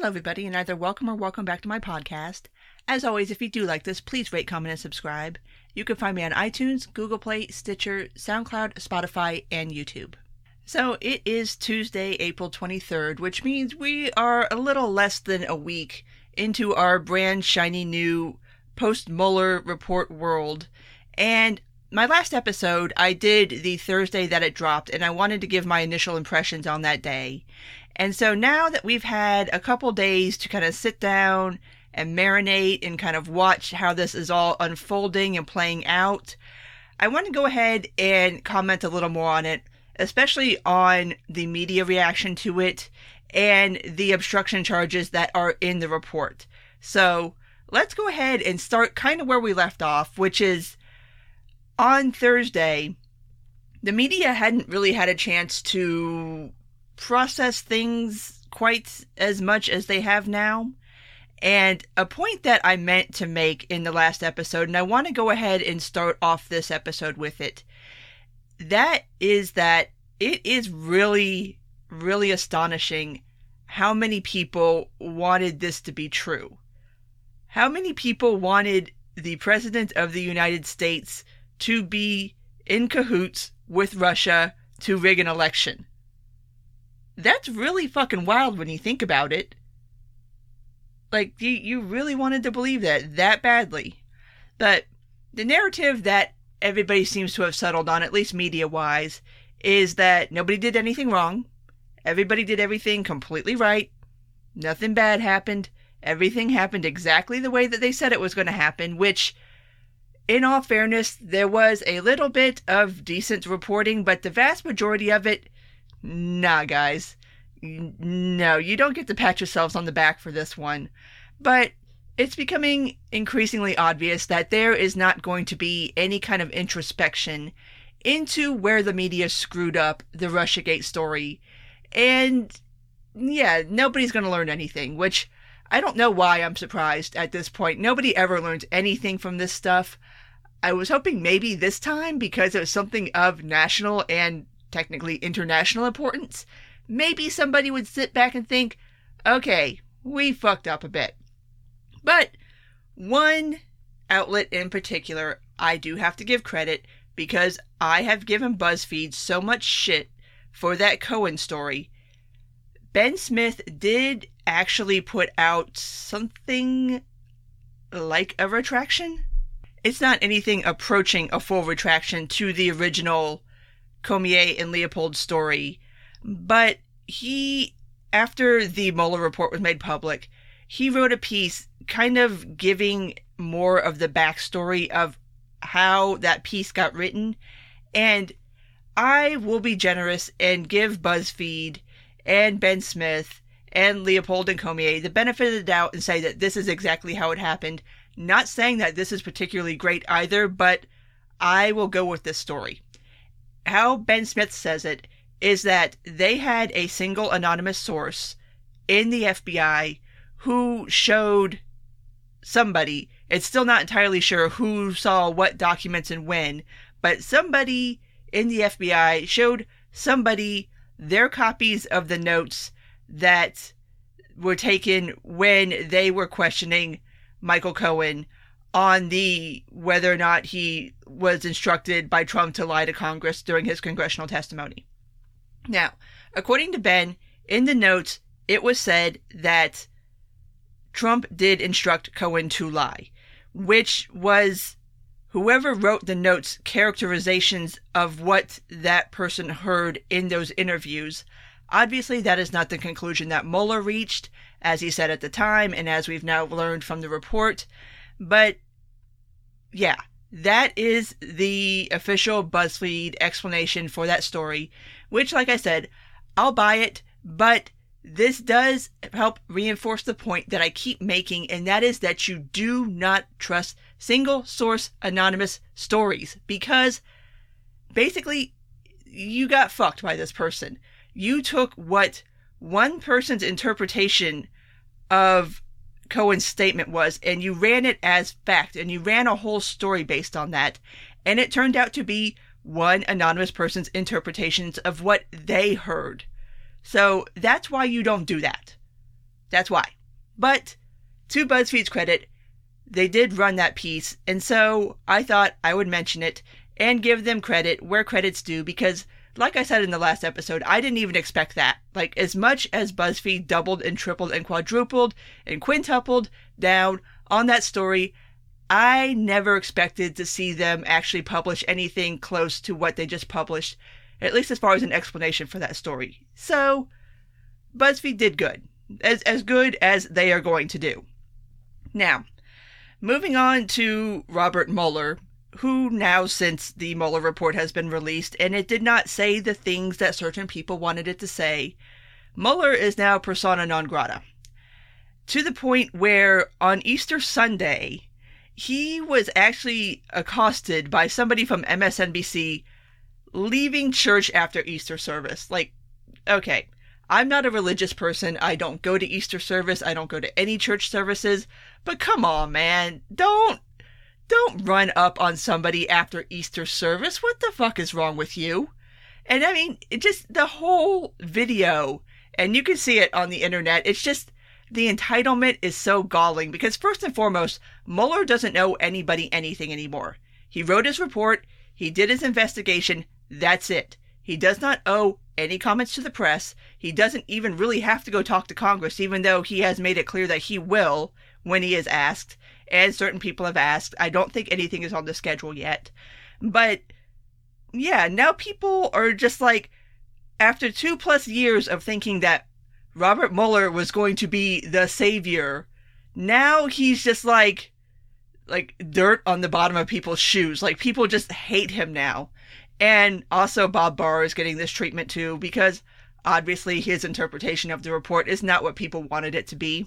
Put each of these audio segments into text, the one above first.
Hello, everybody, and either welcome or welcome back to my podcast. As always, if you do like this, please rate, comment, and subscribe. You can find me on iTunes, Google Play, Stitcher, SoundCloud, Spotify, and YouTube. So it is Tuesday, April 23rd, which means we are a little less than a week into our brand shiny new post-Mueller report world. And my last episode, I did the Thursday that it dropped, and I wanted to give my initial impressions on that day. And so now that we've had a couple days to kind of sit down and marinate and kind of watch how this is all unfolding and playing out, I want to go ahead and comment a little more on it, especially on the media reaction to it and the obstruction charges that are in the report. So let's go ahead and start kind of where we left off, which is on Thursday. The media hadn't really had a chance to process things quite as much as they have now. And a point that I meant to make in the last episode, and I want to go ahead and start off this episode with it, that is that it is really, really astonishing how many people wanted this to be true. How many people wanted the President of the United States to be in cahoots with Russia to rig an election? That's really fucking wild when you think about it. Like, you really wanted to believe that badly. But the narrative that everybody seems to have settled on, at least media-wise, is that nobody did anything wrong. Everybody did everything completely right. Nothing bad happened. Everything happened exactly the way that they said it was going to happen, which, in all fairness, there was a little bit of decent reporting, but the vast majority of it, nah, guys. No, you don't get to pat yourselves on the back for this one. But it's becoming increasingly obvious that there is not going to be any kind of introspection into where the media screwed up the Russiagate story. And, yeah, nobody's going to learn anything, which I don't know why I'm surprised at this point. Nobody ever learns anything from this stuff. I was hoping maybe this time, because it was something of national and technically international importance, maybe somebody would sit back and think, okay, we fucked up a bit. But one outlet in particular, I do have to give credit, because I have given BuzzFeed so much shit for that Cohen story. Ben Smith did actually put out something like a retraction. It's not anything approaching a full retraction to the original Cormier and Leopold story, but he, after the Mueller report was made public, he wrote a piece kind of giving more of the backstory of how that piece got written, and I will be generous and give BuzzFeed and Ben Smith and Leopold and Cormier the benefit of the doubt and say that this is exactly how it happened. Not saying that this is particularly great either, but I will go with this story. How Ben Smith says it is that they had a single anonymous source in the FBI who showed somebody, it's still not entirely sure who saw what documents and when, but somebody in the FBI showed somebody their copies of the notes that were taken when they were questioning Michael Cohen on the whether or not he was instructed by Trump to lie to Congress during his congressional testimony. Now, according to Ben, in the notes, it was said that Trump did instruct Cohen to lie, which was whoever wrote the notes' characterizations of what that person heard in those interviews. Obviously, that is not the conclusion that Mueller reached, as he said at the time, and as we've now learned from the report. But, yeah, that is the official BuzzFeed explanation for that story, which, like I said, I'll buy it, but this does help reinforce the point that I keep making, and that is that you do not trust single-source anonymous stories, because basically, you got fucked by this person. You took what one person's interpretation of Cohen's statement was, and you ran it as fact, and you ran a whole story based on that, and it turned out to be one anonymous person's interpretations of what they heard. So that's why you don't do that. That's why. But to BuzzFeed's credit, they did run that piece, and so I thought I would mention it and give them credit where credit's due, because like I said in the last episode, I didn't even expect that. Like, as much as BuzzFeed doubled and tripled and quadrupled and quintupled down on that story, I never expected to see them actually publish anything close to what they just published, at least as far as an explanation for that story. So, BuzzFeed did good. As good as they are going to do. Now, moving on to Robert Mueller, who now, since the Mueller report has been released and it did not say the things that certain people wanted it to say, Mueller is now persona non grata. To the point where on Easter Sunday, he was actually accosted by somebody from MSNBC leaving church after Easter service. Like, okay, I'm not a religious person. I don't go to Easter service. I don't go to any church services. But come on, man. Don't run up on somebody after Easter service. What the fuck is wrong with you? And I mean, it just, the whole video, and you can see it on the internet, it's just, the entitlement is so galling because first and foremost, Mueller doesn't owe anybody anything anymore. He wrote his report. He did his investigation. That's it. He does not owe any comments to the press. He doesn't even really have to go talk to Congress, even though he has made it clear that he will when he is asked, and certain people have asked. I don't think anything is on the schedule yet. But, yeah, now people are just like, after 2+ years of thinking that Robert Mueller was going to be the savior, now he's just like dirt on the bottom of people's shoes. Like, people just hate him now. And also Bob Barr is getting this treatment too, because obviously his interpretation of the report is not what people wanted it to be.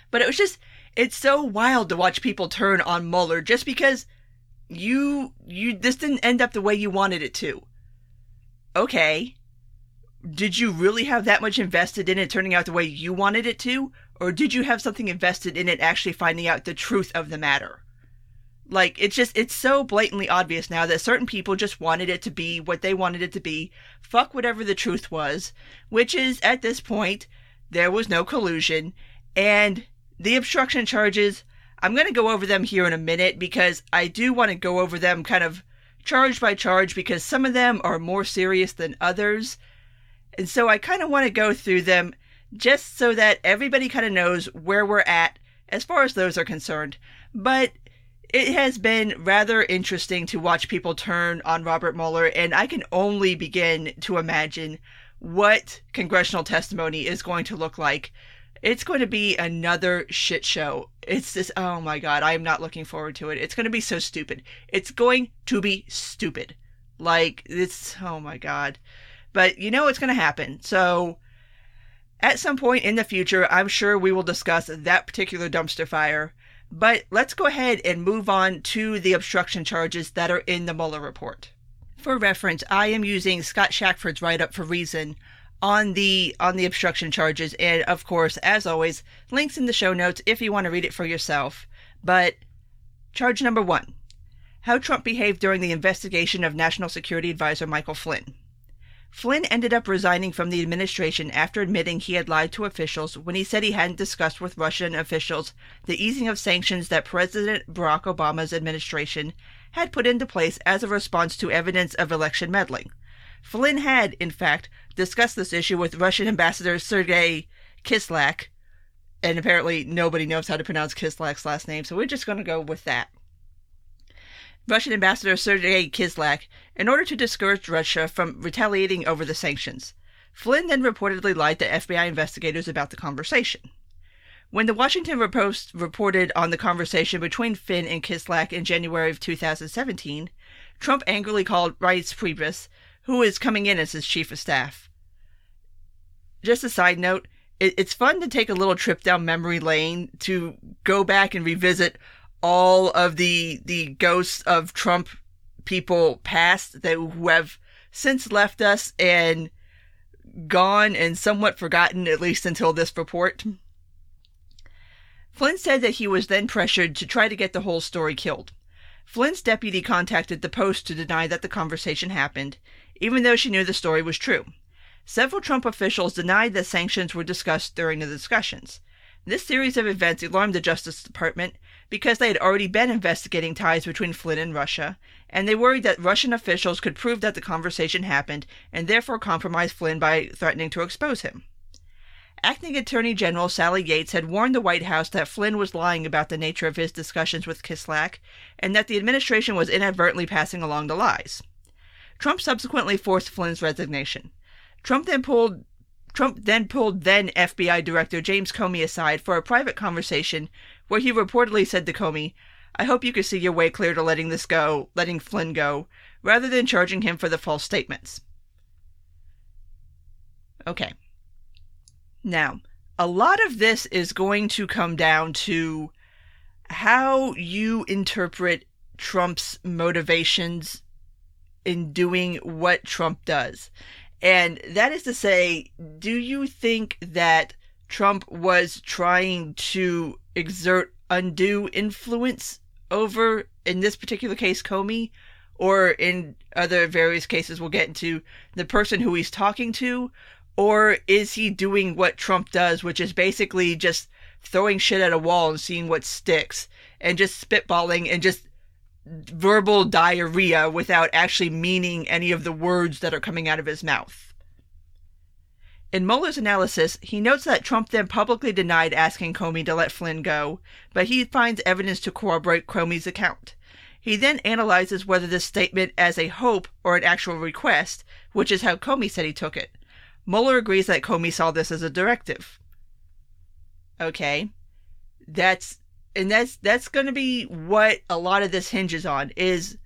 But it's so wild to watch people turn on Mueller just because this didn't end up the way you wanted it to. Okay. Did you really have that much invested in it turning out the way you wanted it to? Or did you have something invested in it actually finding out the truth of the matter? Like, it's so blatantly obvious now that certain people just wanted it to be what they wanted it to be. Fuck whatever the truth was, which is, at this point, there was no collusion. And the obstruction charges, I'm going to go over them here in a minute because I do want to go over them kind of charge by charge because some of them are more serious than others. And so I kind of want to go through them just so that everybody kind of knows where we're at as far as those are concerned. But it has been rather interesting to watch people turn on Robert Mueller, and I can only begin to imagine what congressional testimony is going to look like. It's going to be another shit show. It's just, oh my God, I am not looking forward to it. It's going to be so stupid. It's going to be stupid. Like, it's, oh my God. But you know it's going to happen. So at some point in the future, I'm sure we will discuss that particular dumpster fire. But let's go ahead and move on to the obstruction charges that are in the Mueller report. For reference, I am using Scott Shackford's write-up for Reason on the obstruction charges. And of course, as always, links in the show notes if you want to read it for yourself. But charge number 1, how Trump behaved during the investigation of National Security Advisor Michael Flynn. Flynn ended up resigning from the administration after admitting he had lied to officials when he said he hadn't discussed with Russian officials the easing of sanctions that President Barack Obama's administration had put into place as a response to evidence of election meddling. Flynn had, in fact, discussed this issue with Russian Ambassador Sergei Kislyak, and apparently nobody knows how to pronounce Kislak's last name, so we're just going to go with that. Russian Ambassador Sergei Kislyak, in order to discourage Russia from retaliating over the sanctions. Flynn then reportedly lied to FBI investigators about the conversation. When the Washington Post reported on the conversation between Flynn and Kislyak in January of 2017, Trump angrily called Reince Priebus, who is coming in as his chief of staff. Just a side note, it's fun to take a little trip down memory lane to go back and revisit all of the ghosts of Trump people past who have since left us and gone and somewhat forgotten, at least until this report. Flynn said that he was then pressured to try to get the whole story killed. Flynn's deputy contacted the Post to deny that the conversation happened, even though she knew the story was true. Several Trump officials denied that sanctions were discussed during the discussions. This series of events alarmed the Justice Department because they had already been investigating ties between Flynn and Russia, and they worried that Russian officials could prove that the conversation happened and therefore compromise Flynn by threatening to expose him. Acting Attorney General Sally Yates had warned the White House that Flynn was lying about the nature of his discussions with Kislyak and that the administration was inadvertently passing along the lies. Trump subsequently forced Flynn's resignation. Trump then pulled then FBI Director James Comey aside for a private conversation where he reportedly said to Comey, "I hope you could see your way clear to letting Flynn go, rather than charging him for the false statements." Okay. Now, a lot of this is going to come down to how you interpret Trump's motivations in doing what Trump does. And that is to say, do you think that Trump was trying to exert undue influence over, in this particular case, Comey, or in other various cases we'll get into, the person who he's talking to? Or is he doing what Trump does, which is basically just throwing shit at a wall and seeing what sticks, and just spitballing and just verbal diarrhea without actually meaning any of the words that are coming out of his mouth? In Mueller's analysis, he notes that Trump then publicly denied asking Comey to let Flynn go, but he finds evidence to corroborate Comey's account. He then analyzes whether this statement as a hope or an actual request, which is how Comey said he took it. Mueller agrees that Comey saw this as a directive. Okay. That's going to be what a lot of this hinges on, is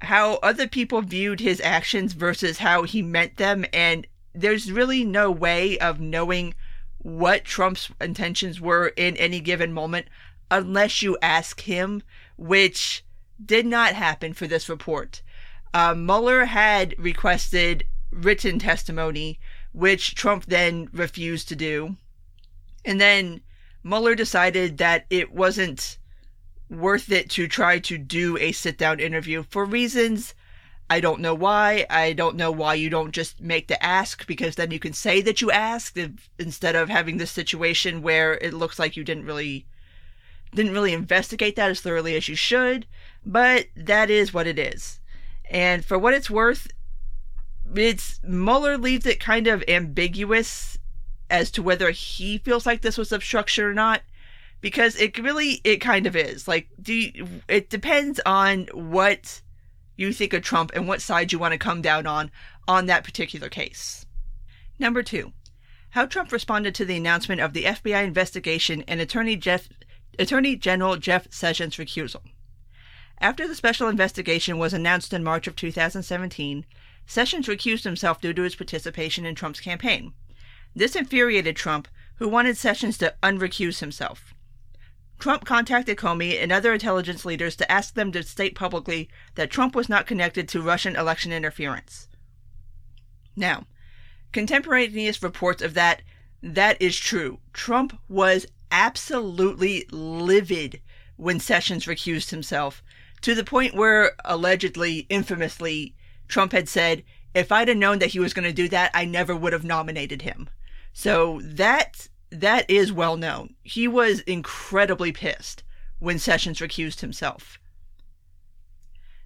how other people viewed his actions versus how he meant them, and there's really no way of knowing what Trump's intentions were in any given moment unless you ask him, which did not happen for this report. Mueller had requested written testimony, which Trump then refused to do, and then Mueller decided that it wasn't worth it to try to do a sit-down interview for reasons I don't know why. I don't know why you don't just make the ask, because then you can say that you asked instead of having this situation where it looks like you didn't really investigate that as thoroughly as you should. But that is what it is. And for what it's worth, Mueller leaves it kind of ambiguous as to whether he feels like this was obstruction or not, because it kind of is. Like, it depends on what you think of Trump and what side you want to come down on that particular case. Number 2, how Trump responded to the announcement of the FBI investigation and Attorney General Jeff Sessions' recusal. After the special investigation was announced in March of 2017, Sessions recused himself due to his participation in Trump's campaign. This infuriated Trump, who wanted Sessions to unrecuse himself. Trump contacted Comey and other intelligence leaders to ask them to state publicly that Trump was not connected to Russian election interference. Now, contemporaneous reports of that is true. Trump was absolutely livid when Sessions recused himself, to the point where, allegedly, infamously, Trump had said, "If I'd have known that he was going to do that, I never would have nominated him." So that is well known. He was incredibly pissed when Sessions recused himself.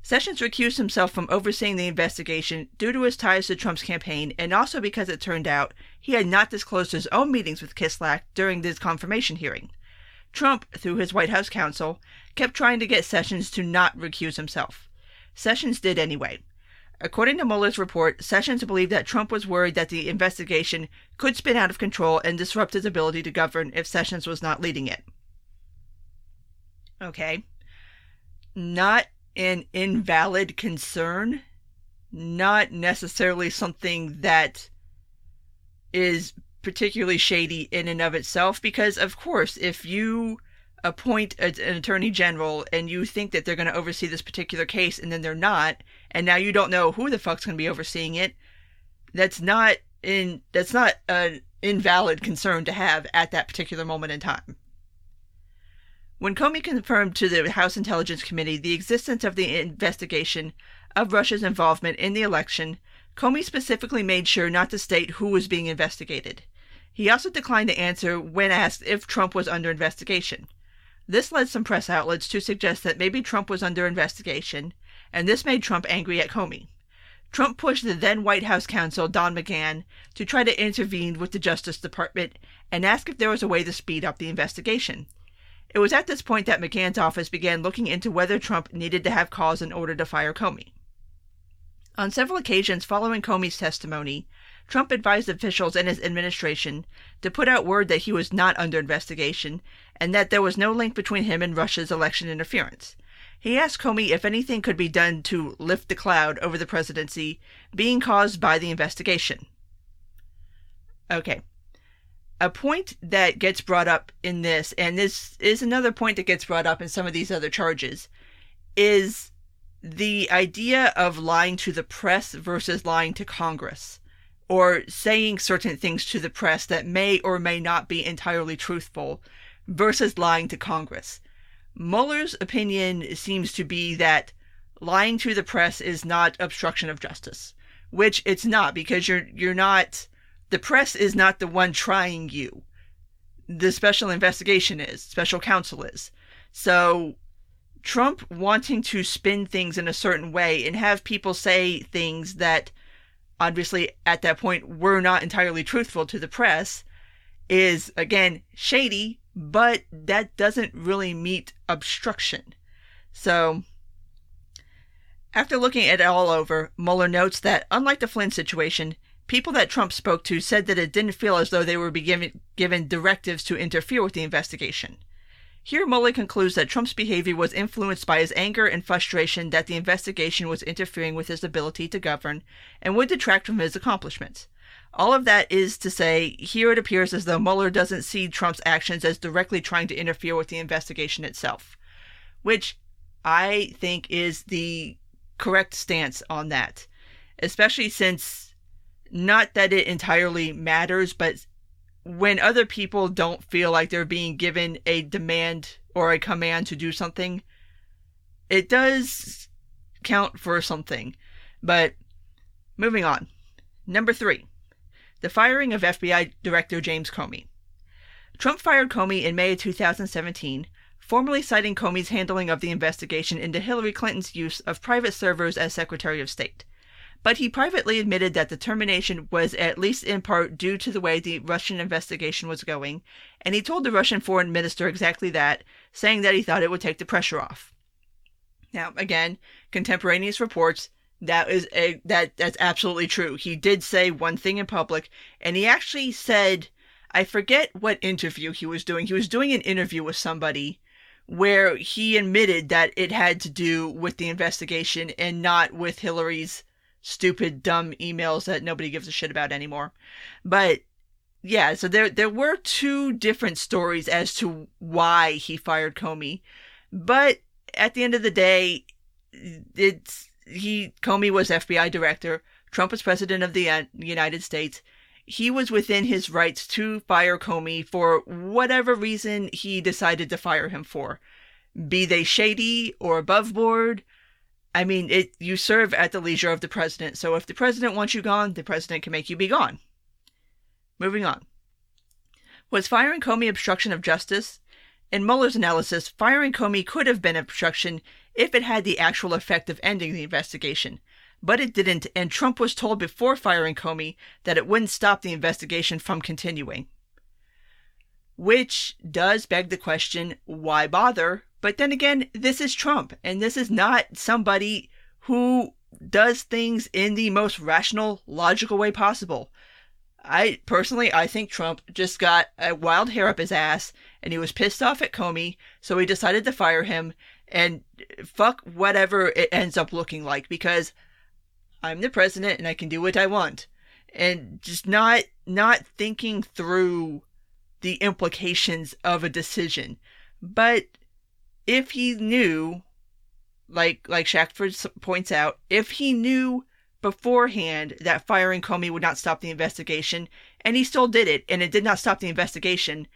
Sessions recused himself from overseeing the investigation due to his ties to Trump's campaign, and also because it turned out he had not disclosed his own meetings with Kislyak during this confirmation hearing. Trump, through his White House counsel, kept trying to get Sessions to not recuse himself. Sessions did anyway. According to Mueller's report, Sessions believed that Trump was worried that the investigation could spin out of control and disrupt his ability to govern if Sessions was not leading it. Okay. Not an invalid concern. Not necessarily something that is particularly shady in and of itself, because, of course, if you appoint an attorney general and you think that they're going to oversee this particular case and then they're not, and now you don't know who the fuck's going to be overseeing it, that's not an invalid concern to have at that particular moment in time. When Comey confirmed to the House Intelligence Committee the existence of the investigation of Russia's involvement in the election, Comey specifically made sure not to state who was being investigated. He also declined to answer when asked if Trump was under investigation. This led some press outlets to suggest that maybe Trump was under investigation, and this made Trump angry at Comey. Trump pushed the then White House counsel, Don McGahn, to try to intervene with the Justice Department and ask if there was a way to speed up the investigation. It was at this point that McGahn's office began looking into whether Trump needed to have cause in order to fire Comey. On several occasions following Comey's testimony, Trump advised officials in his administration to put out word that he was not under investigation and that there was no link between him and Russia's election interference. He asked Comey if anything could be done to lift the cloud over the presidency being caused by the investigation. Okay. A point that gets brought up in this, and this is another point that gets brought up in some of these other charges, is the idea of lying to the press versus lying to Congress, or saying certain things to the press that may or may not be entirely truthful, versus lying to Congress. Mueller's opinion seems to be that lying to the press is not obstruction of justice, which it's not, because you're not, the press is not the one trying you. The special investigation is, special counsel is. So Trump wanting to spin things in a certain way and have people say things that obviously at that point were not entirely truthful to the press is, again, shady, but that doesn't really meet obstruction. So, after looking at it all over, Mueller notes that, unlike the Flynn situation, people that Trump spoke to said that it didn't feel as though they were being given directives to interfere with the investigation. Here, Mueller concludes that Trump's behavior was influenced by his anger and frustration that the investigation was interfering with his ability to govern and would detract from his accomplishments. All of that is to say, here it appears as though Mueller doesn't see Trump's actions as directly trying to interfere with the investigation itself, which I think is the correct stance on that, especially since, not that it entirely matters, but when other people don't feel like they're being given a demand or a command to do something, it does count for something. But moving on. Number 3. The firing of FBI Director James Comey. Trump fired Comey in May of 2017, formally citing Comey's handling of the investigation into Hillary Clinton's use of private servers as Secretary of State. But he privately admitted that the termination was at least in part due to the way the Russian investigation was going, and he told the Russian foreign minister exactly that, saying that he thought it would take the pressure off. Now, again, contemporaneous reports, that's absolutely true. He did say one thing in public, and he actually said, I forget what interview he was doing. He was doing an interview with somebody where he admitted that it had to do with the investigation and not with Hillary's stupid, dumb emails that nobody gives a shit about anymore. But yeah, so there were two different stories as to why he fired Comey. But at the end of the day, Comey was FBI director. Trump was president of the United States. He was within his rights to fire Comey for whatever reason he decided to fire him for. Be they shady or above board. I mean, you serve at the leisure of the president, so if the president wants you gone, the president can make you be gone. Moving on. Was firing Comey obstruction of justice? In Mueller's analysis, firing Comey could have been obstruction if it had the actual effect of ending the investigation. But it didn't, and Trump was told before firing Comey that it wouldn't stop the investigation from continuing. Which does beg the question, why bother? But then again, this is Trump, and this is not somebody who does things in the most rational, logical way possible. I think Trump just got a wild hair up his ass, and he was pissed off at Comey, so he decided to fire him, and fuck whatever it ends up looking like, because I'm the president and I can do what I want. And just not thinking through the implications of a decision. But if he knew, like Shackford points out, if he knew beforehand that firing Comey would not stop the investigation, and he still did it, and it did not stop the investigation,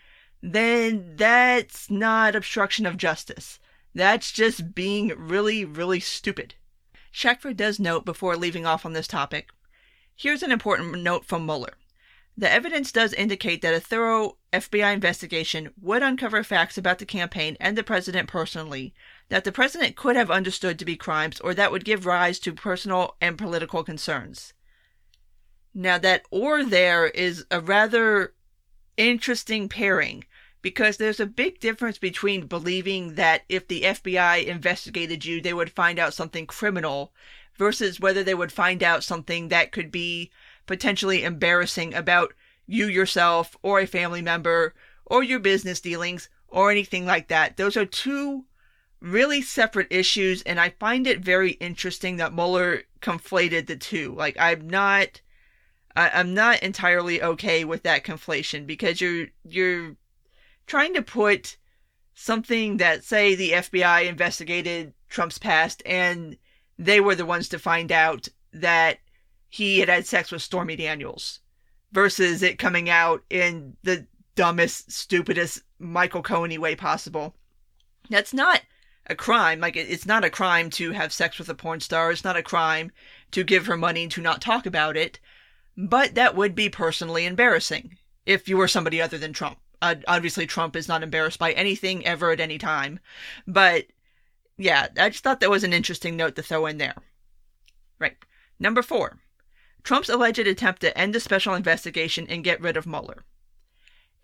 then that's not obstruction of justice. That's just being really, really stupid. Shackford does note before leaving off on this topic, Here's an important note from Mueller. The evidence does indicate that a thorough FBI investigation would uncover facts about the campaign and the president personally that the president could have understood to be crimes or that would give rise to personal and political concerns. Now, that "or" there is a rather interesting pairing, because there's a big difference between believing that if the FBI investigated you, they would find out something criminal versus whether they would find out something that could be potentially embarrassing about you yourself or a family member or your business dealings or anything like that. Those are two really separate issues, and I find it very interesting that Mueller conflated the two. Like, I'm not entirely okay with that conflation, because you're trying to put something that, say, the FBI investigated Trump's past and they were the ones to find out that he had sex with Stormy Daniels, versus it coming out in the dumbest, stupidest, Michael Cohen-y way possible. That's not a crime. Like, it's not a crime to have sex with a porn star. It's not a crime to give her money and to not talk about it. But that would be personally embarrassing if you were somebody other than Trump. Obviously, Trump is not embarrassed by anything ever at any time. But yeah, I just thought that was an interesting note to throw in there. Right. Number 4. Trump's alleged attempt to end the special investigation and get rid of Mueller.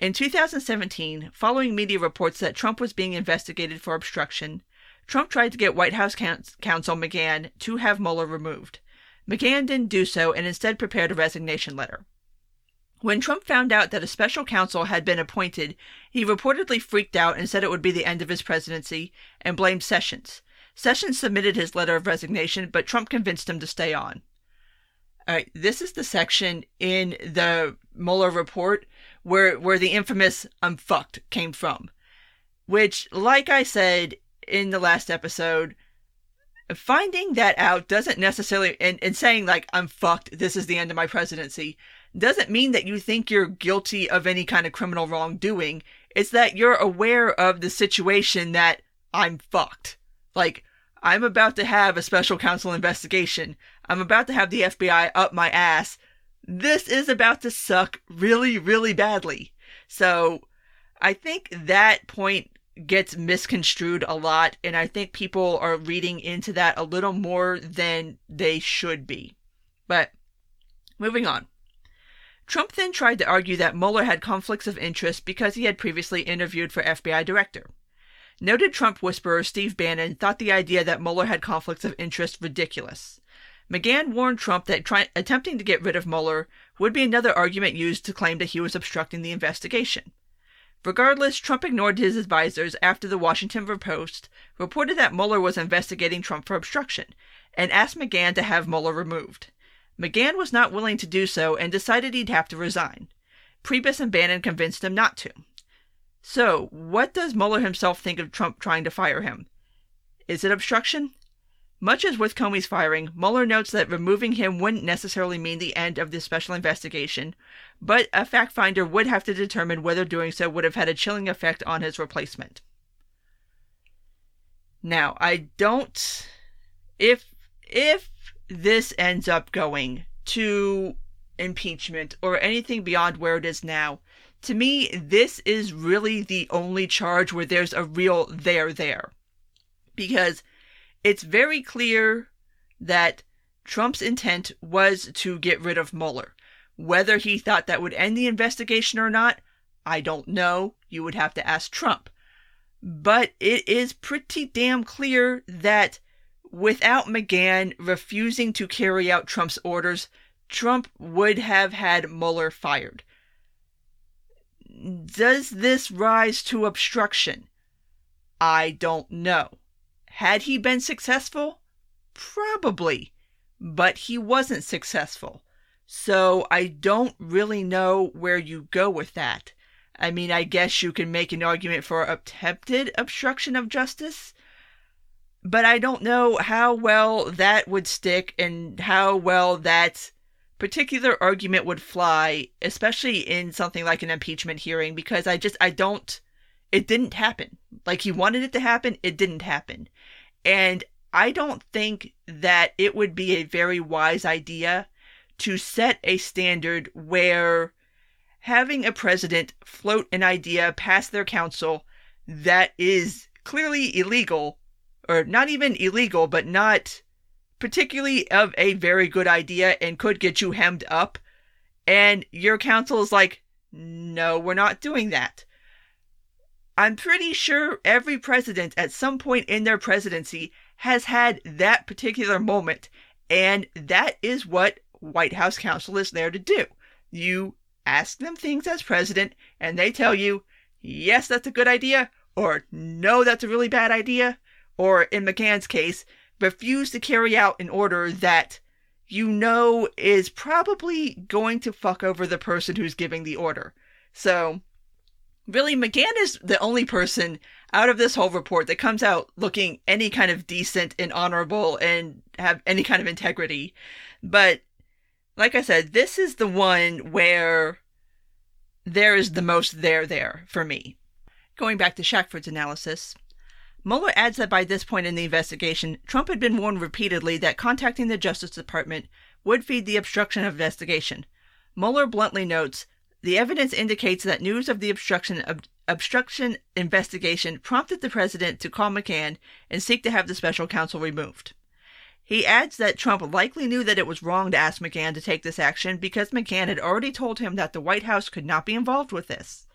In 2017, following media reports that Trump was being investigated for obstruction, Trump tried to get White House counsel McGahn to have Mueller removed. McGahn didn't do so and instead prepared a resignation letter. When Trump found out that a special counsel had been appointed, he reportedly freaked out and said it would be the end of his presidency and blamed Sessions. Sessions submitted his letter of resignation, but Trump convinced him to stay on. All right, this is the section in the Mueller report where the infamous "I'm fucked" came from. Which, like I said in the last episode, finding that out doesn't necessarily, and saying like, "I'm fucked, this is the end of my presidency," doesn't mean that you think you're guilty of any kind of criminal wrongdoing. It's that you're aware of the situation that I'm fucked. Like, I'm about to have a special counsel investigation. I'm about to have the FBI up my ass. This is about to suck really, really badly. So I think that point gets misconstrued a lot, and I think people are reading into that a little more than they should be. But moving on. Trump then tried to argue that Mueller had conflicts of interest because he had previously interviewed for FBI director. Noted Trump whisperer Steve Bannon thought the idea that Mueller had conflicts of interest ridiculous. McGahn warned Trump that attempting to get rid of Mueller would be another argument used to claim that he was obstructing the investigation. Regardless, Trump ignored his advisors after the Washington Post reported that Mueller was investigating Trump for obstruction and asked McGahn to have Mueller removed. McGahn was not willing to do so and decided he'd have to resign. Priebus and Bannon convinced him not to. So, what does Mueller himself think of Trump trying to fire him? Is it obstruction? Much as with Comey's firing, Mueller notes that removing him wouldn't necessarily mean the end of the special investigation, but a fact finder would have to determine whether doing so would have had a chilling effect on his replacement. Now, if this ends up going to impeachment or anything beyond where it is now, to me, this is really the only charge where there's a real there. Because it's very clear that Trump's intent was to get rid of Mueller. Whether he thought that would end the investigation or not, I don't know. You would have to ask Trump. But it is pretty damn clear that without McGahn refusing to carry out Trump's orders, Trump would have had Mueller fired. Does this rise to obstruction? I don't know. Had he been successful? Probably. But he wasn't successful. So I don't really know where you go with that. I mean, I guess you can make an argument for attempted obstruction of justice, but I don't know how well that would stick and how well that particular argument would fly, especially in something like an impeachment hearing, because it didn't happen. Like, he wanted it to happen, it didn't happen. And I don't think that it would be a very wise idea to set a standard where having a president float an idea past their council that is clearly illegal, or not even illegal, but not particularly of a very good idea and could get you hemmed up, and your council is like, no, we're not doing that. I'm pretty sure every president at some point in their presidency has had that particular moment, and that is what White House counsel is there to do. You ask them things as president, and they tell you, yes, that's a good idea, or no, that's a really bad idea, or in McGahn's case, refuse to carry out an order that you know is probably going to fuck over the person who's giving the order. So, really, McGahn is the only person out of this whole report that comes out looking any kind of decent and honorable and have any kind of integrity. But, like I said, this is the one where there is the most there for me. Going back to Shackford's analysis, Mueller adds that by this point in the investigation, Trump had been warned repeatedly that contacting the Justice Department would feed the obstruction investigation. Mueller bluntly notes, the evidence indicates that news of the obstruction investigation prompted the president to call McGahn and seek to have the special counsel removed. He adds that Trump likely knew that it was wrong to ask McGahn to take this action because McGahn had already told him that the White House could not be involved with this.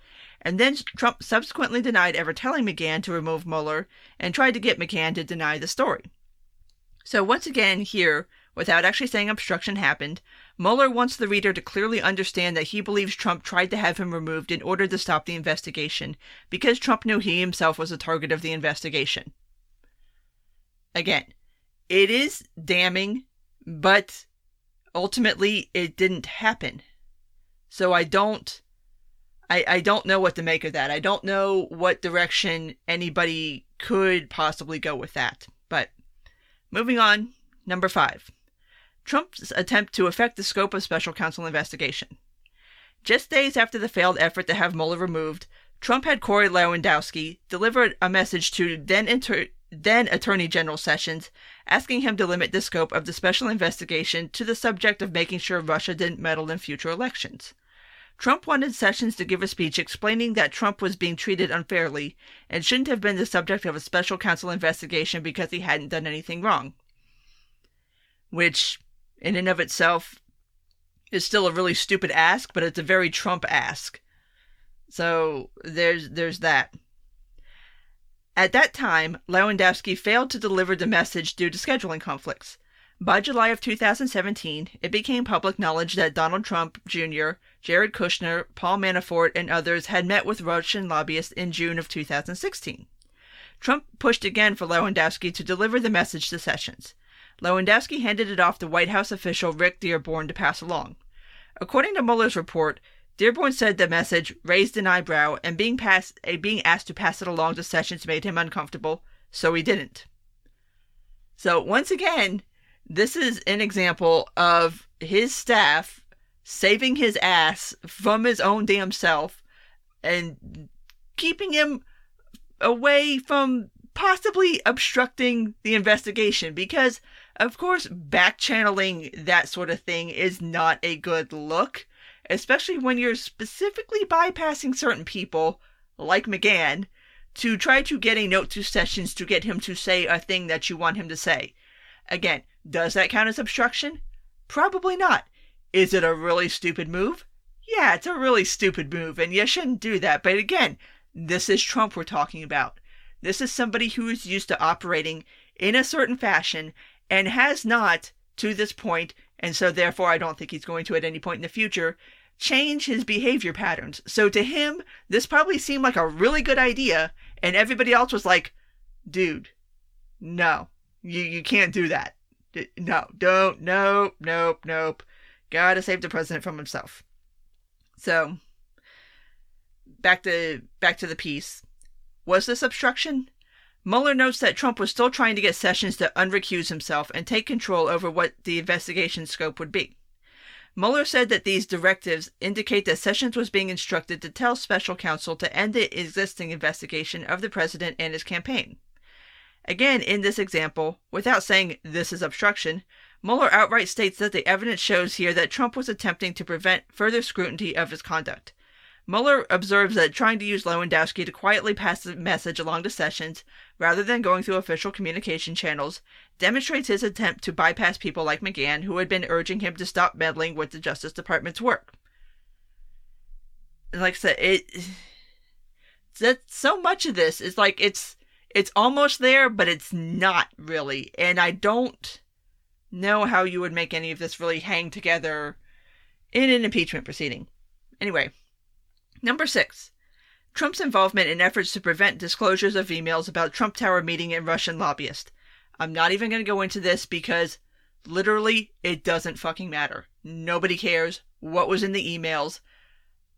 And then Trump subsequently denied ever telling McGahn to remove Mueller and tried to get McGahn to deny the story. So once again here, without actually saying obstruction happened, Mueller wants the reader to clearly understand that he believes Trump tried to have him removed in order to stop the investigation, because Trump knew he himself was a target of the investigation. Again, it is damning, but ultimately it didn't happen. So I don't know what to make of that. I don't know what direction anybody could possibly go with that. But moving on, number 5. Trump's attempt to affect the scope of special counsel investigation. Just days after the failed effort to have Mueller removed, Trump had Corey Lewandowski deliver a message to then Attorney General Sessions, asking him to limit the scope of the special investigation to the subject of making sure Russia didn't meddle in future elections. Trump wanted Sessions to give a speech explaining that Trump was being treated unfairly and shouldn't have been the subject of a special counsel investigation because he hadn't done anything wrong. Which, in and of itself, is still a really stupid ask, but it's a very Trump ask. So, there's that. At that time, Lewandowski failed to deliver the message due to scheduling conflicts. By July of 2017, it became public knowledge that Donald Trump Jr., Jared Kushner, Paul Manafort, and others had met with Russian lobbyists in June of 2016. Trump pushed again for Lewandowski to deliver the message to Sessions. Lewandowski handed it off to White House official Rick Dearborn to pass along. According to Mueller's report, Dearborn said the message raised an eyebrow, and being asked to pass it along to Sessions made him uncomfortable, so he didn't. So, once again, this is an example of his staff saving his ass from his own damn self and keeping him away from possibly obstructing the investigation, because, of course, back-channeling that sort of thing is not a good look, especially when you're specifically bypassing certain people, like McGahn, to try to get a note to Sessions to get him to say a thing that you want him to say. Again, does that count as obstruction? Probably not. Is it a really stupid move? Yeah, it's a really stupid move, and you shouldn't do that. But again, this is Trump we're talking about. This is somebody who is used to operating in a certain fashion and has not, to this point, and so therefore I don't think he's going to at any point in the future, change his behavior patterns. So to him, this probably seemed like a really good idea, and everybody else was like, dude, no, you can't do that. No, don't, nope. Gotta save the president from himself. So, back to the piece. Was this obstruction? Mueller notes that Trump was still trying to get Sessions to unrecuse himself and take control over what the investigation scope would be. Mueller said that these directives indicate that Sessions was being instructed to tell special counsel to end the existing investigation of the president and his campaign. Again, in this example, without saying this is obstruction, Mueller outright states that the evidence shows here that Trump was attempting to prevent further scrutiny of his conduct. Mueller observes that trying to use Lewandowski to quietly pass the message along to Sessions, rather than going through official communication channels, demonstrates his attempt to bypass people like McGahn, who had been urging him to stop meddling with the Justice Department's work. Like I said, so much of this is like it's almost there, but it's not really. And I don't know how you would make any of this really hang together in an impeachment proceeding. Anyway, number 6. Trump's involvement in efforts to prevent disclosures of emails about Trump Tower meeting and Russian lobbyists. I'm not even going to go into this because literally it doesn't fucking matter. Nobody cares what was in the emails.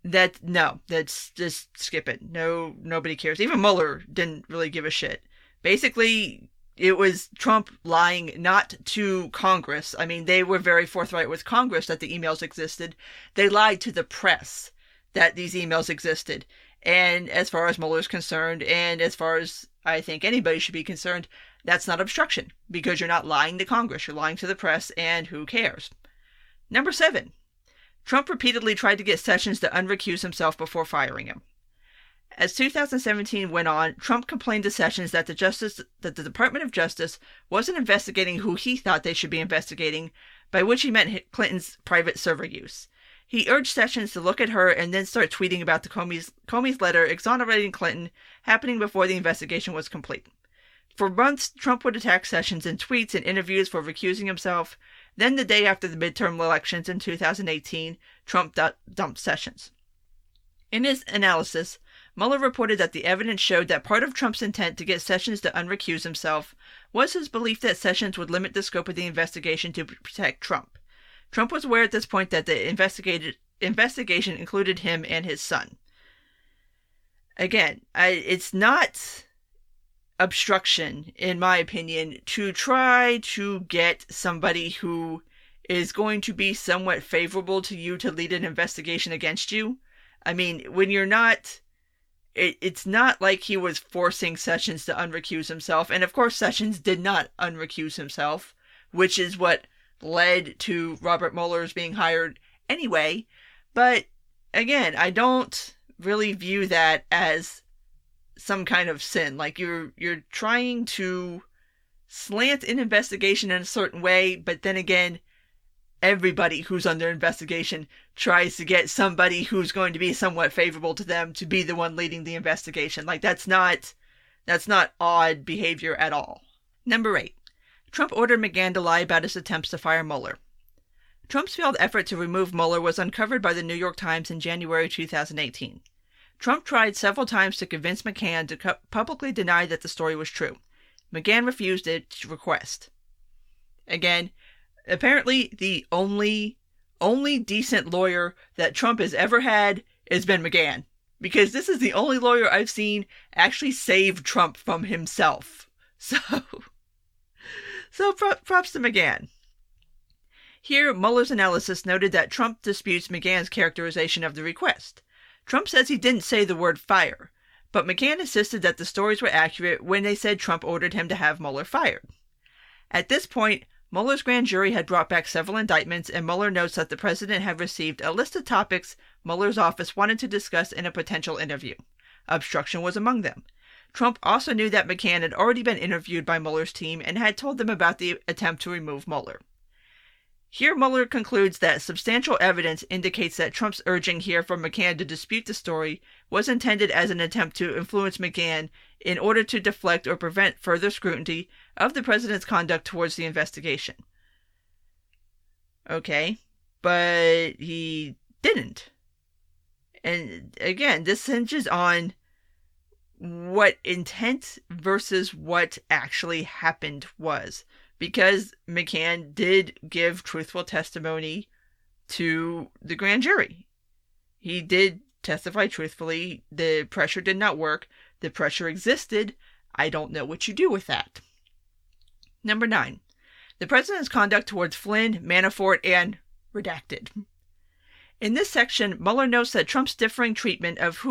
That's just skip it. Nobody cares. Even Mueller didn't really give a shit. Basically, it was Trump lying not to Congress. I mean, they were very forthright with Congress that the emails existed. They lied to the press that these emails existed. And as far as Mueller's concerned, and as far as I think anybody should be concerned, that's not obstruction, because you're not lying to Congress. You're lying to the press, and who cares? Number 7. Trump repeatedly tried to get Sessions to unrecuse himself before firing him. As 2017 went on, Trump complained to Sessions that the Department of Justice wasn't investigating who he thought they should be investigating, by which he meant Clinton's private server use. He urged Sessions to look at her and then start tweeting about the Comey's letter exonerating Clinton happening before the investigation was complete. For months, Trump would attack Sessions in tweets and interviews for recusing himself. Then, the day after the midterm elections in 2018, Trump dumped Sessions. In his analysis, Mueller reported that the evidence showed that part of Trump's intent to get Sessions to unrecuse himself was his belief that Sessions would limit the scope of the investigation to protect Trump. Trump was aware at this point that the investigation included him and his son. Again, it's not obstruction, in my opinion, to try to get somebody who is going to be somewhat favorable to you to lead an investigation against you. I mean, when you're not... It's not like he was forcing Sessions to unrecuse himself. And of course, Sessions did not unrecuse himself, which is what led to Robert Mueller's being hired anyway. But again, I don't really view that as some kind of sin. Like you're trying to slant an investigation in a certain way, but then again, everybody who's under investigation tries to get somebody who's going to be somewhat favorable to them to be the one leading the investigation. Like that's not odd behavior at all. Number 8. Trump ordered McGahn to lie about his attempts to fire Mueller. Trump's failed effort to remove Mueller was uncovered by the New York Times in January 2018. Trump tried several times to convince McGahn to publicly deny that the story was true. McGahn refused its request. Again, apparently the only decent lawyer that Trump has ever had has been McGahn. Because this is the only lawyer I've seen actually save Trump from himself. So props to McGahn. Here, Mueller's analysis noted that Trump disputes McGahn's characterization of the request. Trump says he didn't say the word fire, but McGahn insisted that the stories were accurate when they said Trump ordered him to have Mueller fired. At this point, Mueller's grand jury had brought back several indictments, and Mueller notes that the president had received a list of topics Mueller's office wanted to discuss in a potential interview. Obstruction was among them. Trump also knew that McGahn had already been interviewed by Mueller's team and had told them about the attempt to remove Mueller. Here, Mueller concludes that substantial evidence indicates that Trump's urging here for McGahn to dispute the story was intended as an attempt to influence McGahn in order to deflect or prevent further scrutiny of the president's conduct towards the investigation. Okay, but he didn't. And again, this hinges on what intent versus what actually happened was. Because McGahn did give truthful testimony to the grand jury. He did testify truthfully. The pressure did not work. The pressure existed. I don't know what you do with that. Number 9. The president's conduct towards Flynn, Manafort, and redacted. In this section, Mueller notes that Trump's differing treatment of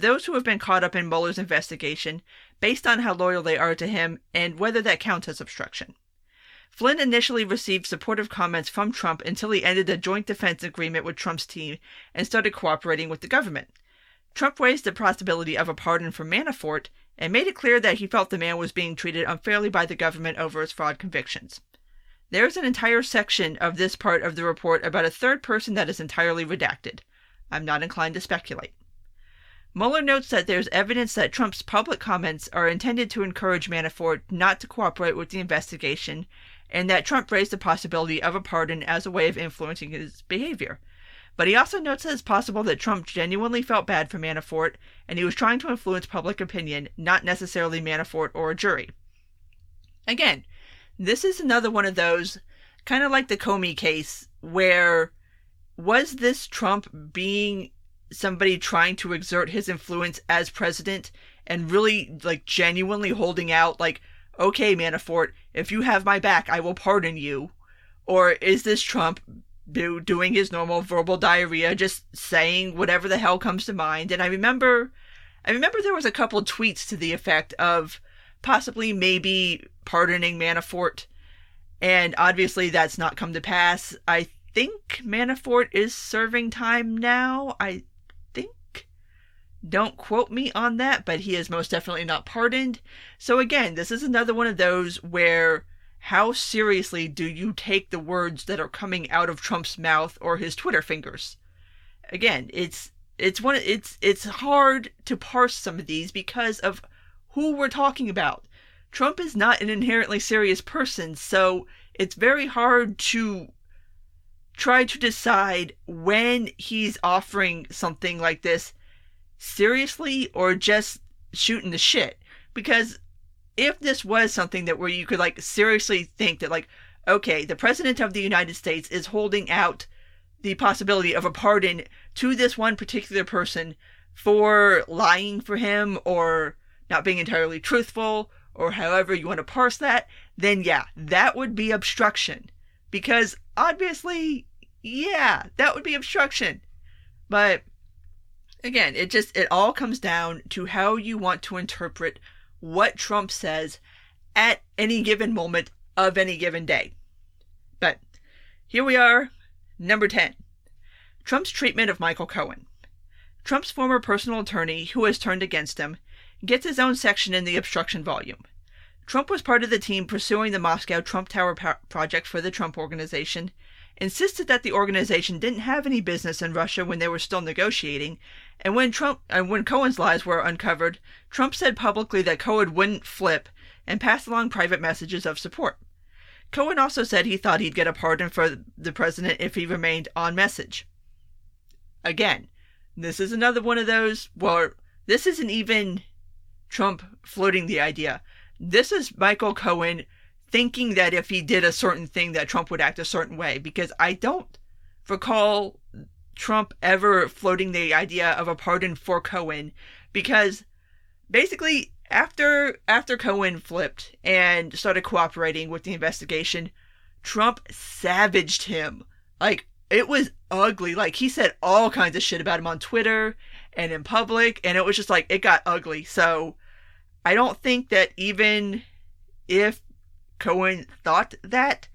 those who have been caught up in Mueller's investigation based on how loyal they are to him and whether that counts as obstruction. Flynn initially received supportive comments from Trump until he ended a joint defense agreement with Trump's team and started cooperating with the government. Trump raised the possibility of a pardon for Manafort and made it clear that he felt the man was being treated unfairly by the government over his fraud convictions. There's an entire section of this part of the report about a third person that is entirely redacted. I'm not inclined to speculate. Mueller notes that there's evidence that Trump's public comments are intended to encourage Manafort not to cooperate with the investigation, and that Trump raised the possibility of a pardon as a way of influencing his behavior. But he also notes that it's possible that Trump genuinely felt bad for Manafort, and he was trying to influence public opinion, not necessarily Manafort or a jury. Again, this is another one of those, kind of like the Comey case, where was this Trump being somebody trying to exert his influence as president and really, genuinely holding out, okay, Manafort, if you have my back, I will pardon you? Or is this Trump doing his normal verbal diarrhea, just saying whatever the hell comes to mind? And I remember there was a couple of tweets to the effect of possibly maybe pardoning Manafort, and obviously that's not come to pass. I think Manafort is serving time now, I think. Don't quote me on that, but he is most definitely not pardoned. So again, this is another one of those where how seriously do you take the words that are coming out of Trump's mouth or his Twitter fingers? Again, it's hard to parse some of these because of who we're talking about. Trump is not an inherently serious person, so it's very hard to try to decide when he's offering something like this seriously or just shooting the shit. Because if this was something that where you could seriously think that okay, the president of the United States is holding out the possibility of a pardon to this one particular person for lying for him or not being entirely truthful or however you want to parse that, then yeah, that would be obstruction. Because obviously, yeah, that would be obstruction. But again, it all comes down to how you want to interpret what Trump says at any given moment of any given day. But here we are, number 10. Trump's treatment of Michael Cohen. Trump's former personal attorney, who has turned against him, gets his own section in the obstruction volume. Trump was part of the team pursuing the Moscow Trump Tower project for the Trump Organization, insisted that the organization didn't have any business in Russia when they were still negotiating, and when Cohen's lies were uncovered, Trump said publicly that Cohen wouldn't flip and passed along private messages of support. Cohen also said he thought he'd get a pardon for the president if he remained on message. Again, this is another one of those, this isn't even Trump floating the idea. This is Michael Cohen thinking that if he did a certain thing that Trump would act a certain way, because I don't recall Trump ever floating the idea of a pardon for Cohen, because basically after Cohen flipped and started cooperating with the investigation, Trump savaged him. It was ugly. He said all kinds of shit about him on Twitter and in public, and it was just it got ugly. So I don't think that even if Cohen thought that,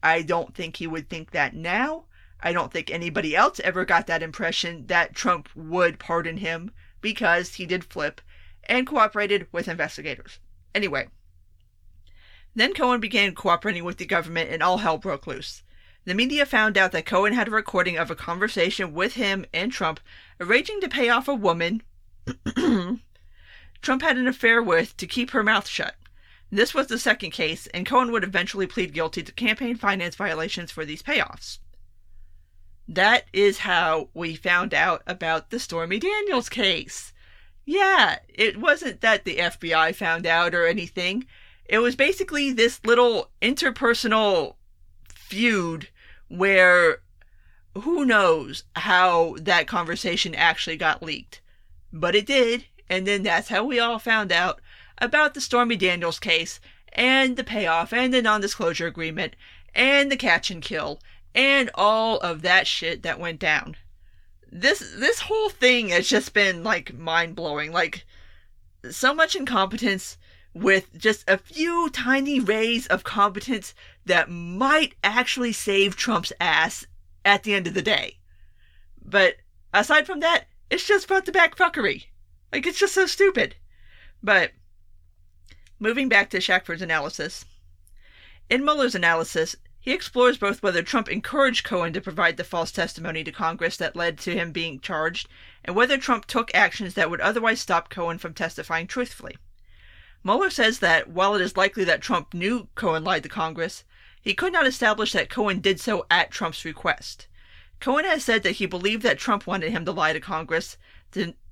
I don't think he would think that now. I don't think anybody else ever got that impression that Trump would pardon him because he did flip and cooperated with investigators. Anyway, then Cohen began cooperating with the government and all hell broke loose. The media found out that Cohen had a recording of a conversation with him and Trump arranging to pay off a woman Trump had an affair with to keep her mouth shut. This was the second case, and Cohen would eventually plead guilty to campaign finance violations for these payoffs. That is how we found out about the Stormy Daniels case. Yeah, it wasn't that the FBI found out or anything. It was basically this little interpersonal feud where who knows how that conversation actually got leaked. But it did, and then that's how we all found out about the Stormy Daniels case, and the payoff, and the non-disclosure agreement, and the catch and kill, and all of that shit that went down. This whole thing has just been, mind-blowing. So much incompetence with just a few tiny rays of competence that might actually save Trump's ass at the end of the day. But aside from that, it's just front-to-back fuckery. Like, it's just so stupid. But moving back to Shackford's analysis. In Mueller's analysis, he explores both whether Trump encouraged Cohen to provide the false testimony to Congress that led to him being charged, and whether Trump took actions that would otherwise stop Cohen from testifying truthfully. Mueller says that while it is likely that Trump knew Cohen lied to Congress, he could not establish that Cohen did so at Trump's request. Cohen has said that he believed that Trump wanted him to lie to Congress,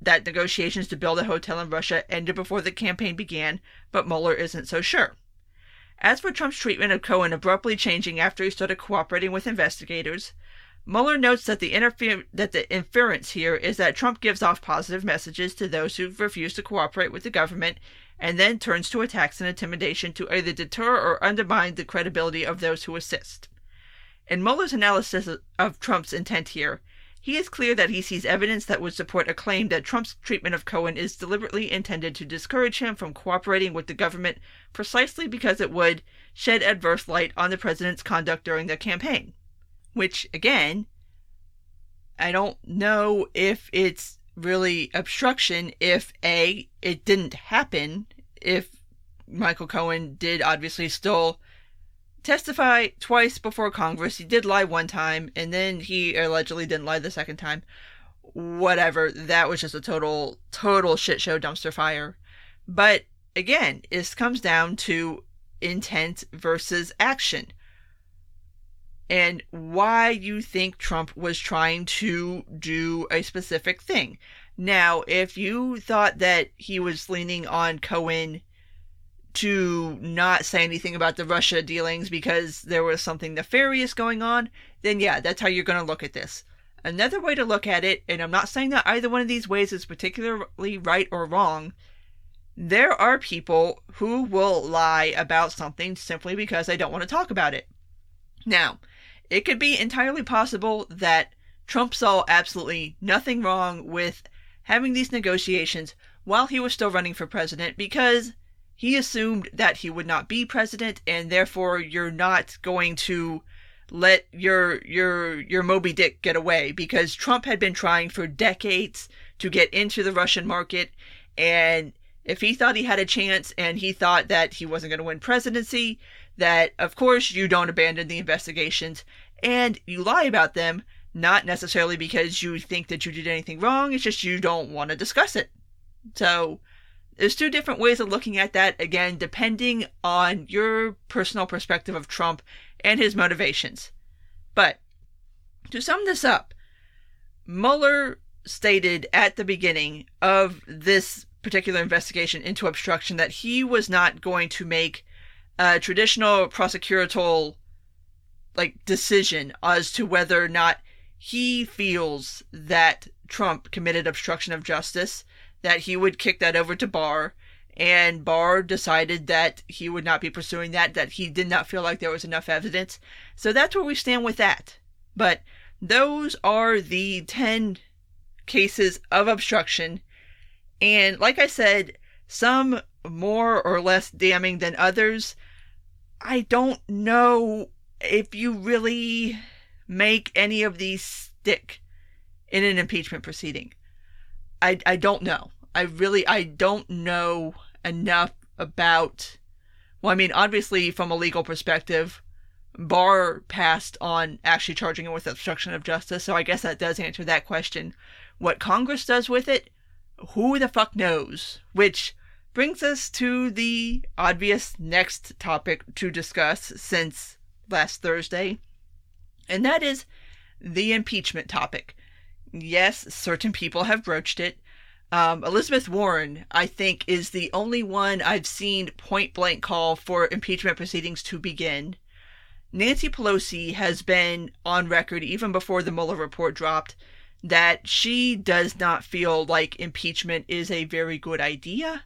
that negotiations to build a hotel in Russia ended before the campaign began, but Mueller isn't so sure. As for Trump's treatment of Cohen abruptly changing after he started cooperating with investigators, Mueller notes that the inference here is that Trump gives off positive messages to those who refuse to cooperate with the government and then turns to attacks and intimidation to either deter or undermine the credibility of those who assist. In Mueller's analysis of Trump's intent here, he is clear that he sees evidence that would support a claim that Trump's treatment of Cohen is deliberately intended to discourage him from cooperating with the government precisely because it would shed adverse light on the president's conduct during the campaign. Which, again, I don't know if it's really obstruction if, A, it didn't happen, if Michael Cohen did obviously still testify twice before Congress. He did lie one time, and then he allegedly didn't lie the second time. Whatever, that was just a total shit show dumpster fire. But, again, this comes down to intent versus action. And why you think Trump was trying to do a specific thing. Now, if you thought that he was leaning on Cohen to not say anything about the Russia dealings because there was something nefarious going on, then yeah, that's how you're going to look at this. Another way to look at it, and I'm not saying that either one of these ways is particularly right or wrong, there are people who will lie about something simply because they don't want to talk about it. Now, it could be entirely possible that Trump saw absolutely nothing wrong with having these negotiations while he was still running for president because he assumed that he would not be president, and therefore you're not going to let your Moby Dick get away, because Trump had been trying for decades to get into the Russian market, and if he thought he had a chance and he thought that he wasn't going to win presidency, that of course you don't abandon the investigations and you lie about them, not necessarily because you think that you did anything wrong, it's just you don't want to discuss it. So there's two different ways of looking at that, again, depending on your personal perspective of Trump and his motivations. But to sum this up, Mueller stated at the beginning of this particular investigation into obstruction that he was not going to make a traditional prosecutorial decision as to whether or not he feels that Trump committed obstruction of justice, that he would kick that over to Barr, and Barr decided that he would not be pursuing that he did not feel like there was enough evidence. So that's where we stand with that. But those are the 10 cases of obstruction, and like I said, some more or less damning than others. I don't know if you really make any of these stick in an impeachment proceeding. I don't know. I don't know enough about, well, I mean, obviously from a legal perspective, Barr passed on actually charging him with obstruction of justice, so I guess that does answer that question. What Congress does with it, who the fuck knows? Which brings us to the obvious next topic to discuss since last Thursday, and that is the impeachment topic. Yes, certain people have broached it. Elizabeth Warren, I think, is the only one I've seen point-blank call for impeachment proceedings to begin. Nancy Pelosi has been on record, even before the Mueller report dropped, that she does not feel like impeachment is a very good idea.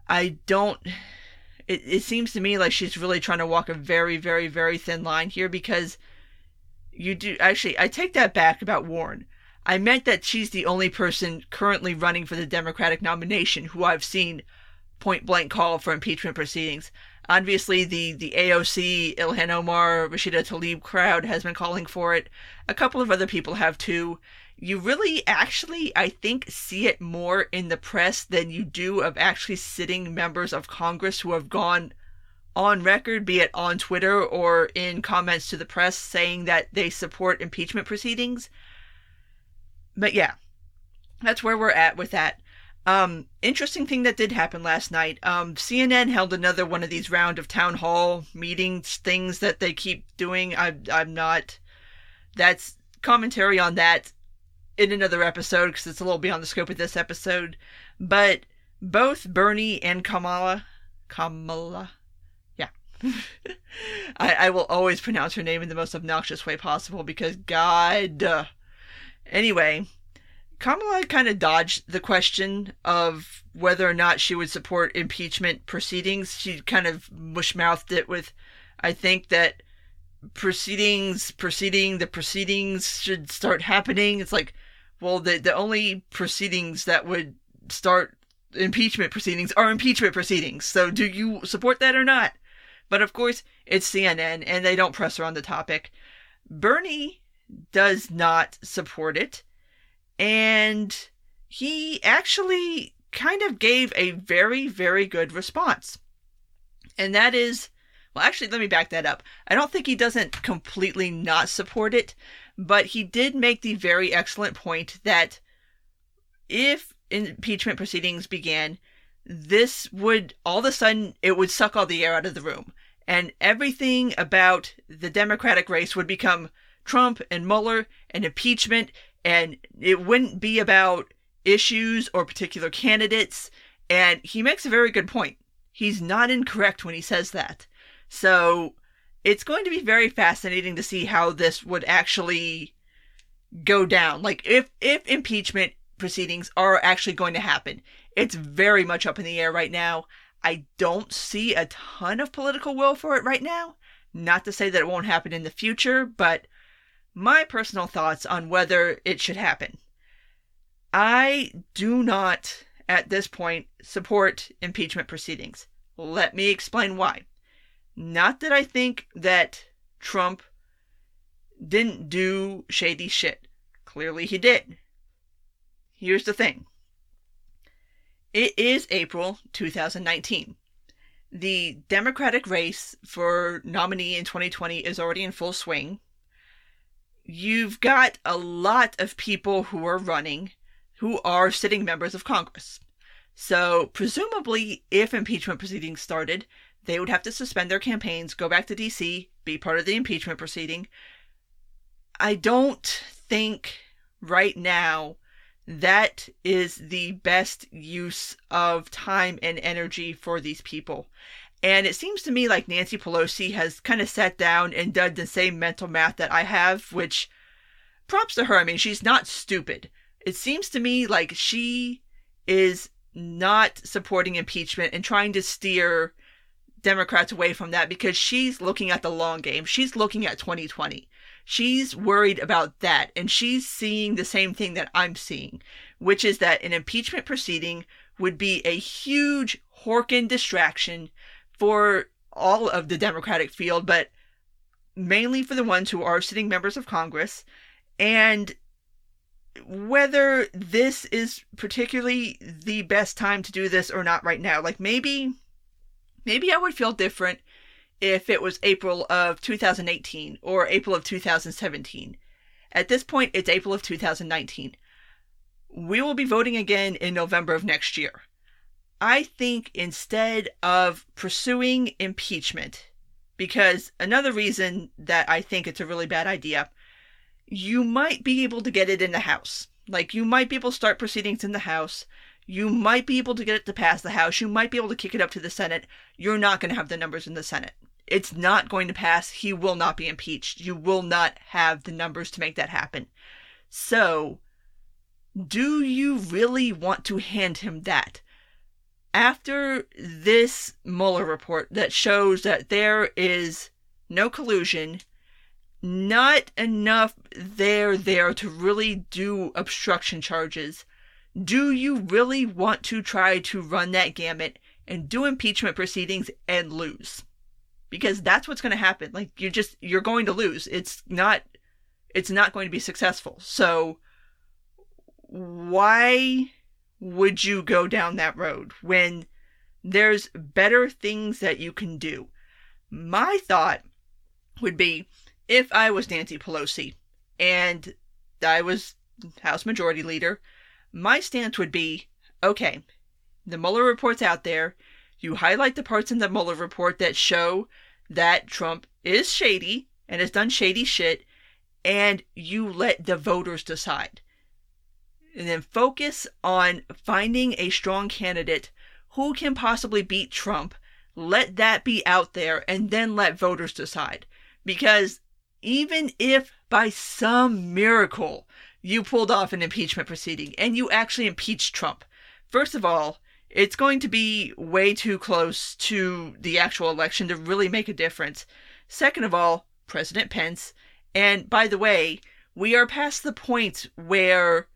It seems to me like she's really trying to walk a very, very, very thin line here, because I take that back about Warren. I meant that she's the only person currently running for the Democratic nomination who I've seen point-blank call for impeachment proceedings. Obviously, the AOC, Ilhan Omar, Rashida Tlaib crowd has been calling for it. A couple of other people have too. You really actually, I think, see it more in the press than you do of actually sitting members of Congress who have gone on record, be it on Twitter or in comments to the press, saying that they support impeachment proceedings. But yeah, that's where we're at with that. Interesting thing that did happen last night. CNN held another one of these round of town hall meetings things that they keep doing. I'm not. That's commentary on that in another episode because it's a little beyond the scope of this episode. But both Bernie and Kamala, yeah. I will always pronounce her name in the most obnoxious way possible because God. Anyway, Kamala kind of dodged the question of whether or not she would support impeachment proceedings. She kind of mush-mouthed it with, I think that the proceedings should start happening. It's like, well, the only proceedings that would start impeachment proceedings are impeachment proceedings. So do you support that or not? But of course, it's CNN, and they don't press her on the topic. Bernie does not support it. And he actually kind of gave a very, very good response. And that is, well, actually, let me back that up. I don't think he doesn't completely not support it, but he did make the very excellent point that if impeachment proceedings began, this would, all of a sudden, it would suck all the air out of the room. And everything about the Democratic race would become Trump and Mueller and impeachment, and it wouldn't be about issues or particular candidates. And he makes a very good point. He's not incorrect when he says that. So it's going to be very fascinating to see how this would actually go down. Like if impeachment proceedings are actually going to happen, it's very much up in the air right now. I don't see a ton of political will for it right now. Not to say that it won't happen in the future, but my personal thoughts on whether it should happen. I do not, at this point, support impeachment proceedings. Let me explain why. Not that I think that Trump didn't do shady shit. Clearly he did. Here's the thing. It is April 2019. The Democratic race for nominee in 2020 is already in full swing. You've got a lot of people who are running who are sitting members of Congress. So presumably, if impeachment proceedings started, they would have to suspend their campaigns, go back to D.C., be part of the impeachment proceeding. I don't think right now that is the best use of time and energy for these people. And it seems to me like Nancy Pelosi has kind of sat down and done the same mental math that I have, which props to her. I mean, she's not stupid. It seems to me like she is not supporting impeachment and trying to steer Democrats away from that because she's looking at the long game. She's looking at 2020. She's worried about that. And she's seeing the same thing that I'm seeing, which is that an impeachment proceeding would be a huge Horkin distraction for all of the Democratic field, but mainly for the ones who are sitting members of Congress. And whether this is particularly the best time to do this or not right now, like maybe I would feel different if it was April of 2018 or April of 2017. At this point, it's April of 2019. We will be voting again in November of next year. I think instead of pursuing impeachment, because another reason that I think it's a really bad idea, you might be able to get it in the House. Like, you might be able to start proceedings in the House. You might be able to get it to pass the House. You might be able to kick it up to the Senate. You're not going to have the numbers in the Senate. It's not going to pass. He will not be impeached. You will not have the numbers to make that happen. So, do you really want to hand him that? After this Mueller report that shows that there is no collusion, not enough there to really do obstruction charges, do you really want to try to run that gamut and do impeachment proceedings and lose. Because that's what's going to happen. Like, you're going to lose. It's not going to be successful. So why would you go down that road when there's better things that you can do? My thought would be, if I was Nancy Pelosi and I was House Majority Leader, my stance would be, okay, the Mueller report's out there. You highlight the parts in the Mueller report that show that Trump is shady and has done shady shit, and you let the voters decide. And then focus on finding a strong candidate who can possibly beat Trump. Let that be out there, and then let voters decide. Because even if by some miracle you pulled off an impeachment proceeding and you actually impeached Trump, first of all, it's going to be way too close to the actual election to really make a difference. Second of all, President Pence. And by the way, we are past the point where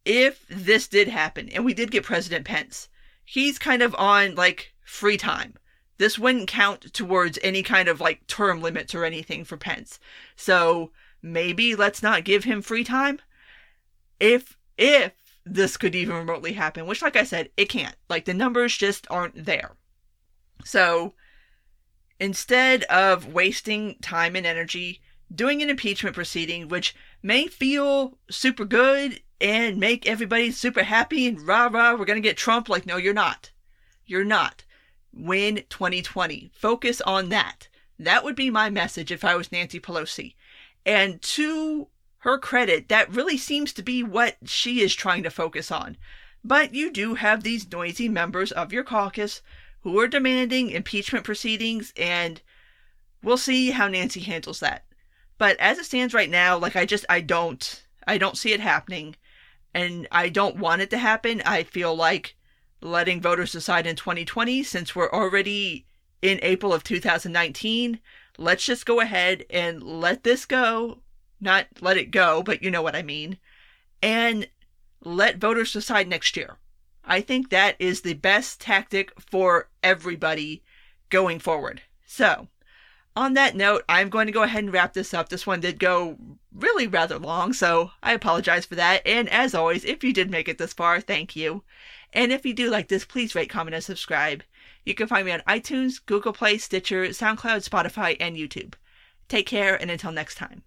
if this did happen and we did get President Pence, he's kind of on like free time. This wouldn't count towards any kind of like term limits or anything for Pence. So maybe let's not give him free time. If this could even remotely happen, which, like I said, it can't. Like, the numbers just aren't there. So instead of wasting time and energy doing an impeachment proceeding, which may feel super good and make everybody super happy and rah-rah, we're going to get Trump. Like, no, you're not. You're not. Win 2020. Focus on that. That would be my message if I was Nancy Pelosi. And to her credit, that really seems to be what she is trying to focus on. But you do have these noisy members of your caucus who are demanding impeachment proceedings, and we'll see how Nancy handles that. But as it stands right now, like, I don't see it happening, and I don't want it to happen. I feel like letting voters decide in 2020, since we're already in April of 2019, let's just go ahead and let this go. Not let it go, but you know what I mean. And let voters decide next year. I think that is the best tactic for everybody going forward. So, on that note, I'm going to go ahead and wrap this up. This one did go really rather long, so I apologize for that. And as always, if you did make it this far, thank you. And if you do like this, please rate, comment, and subscribe. You can find me on iTunes, Google Play, Stitcher, SoundCloud, Spotify, and YouTube. Take care, and until next time.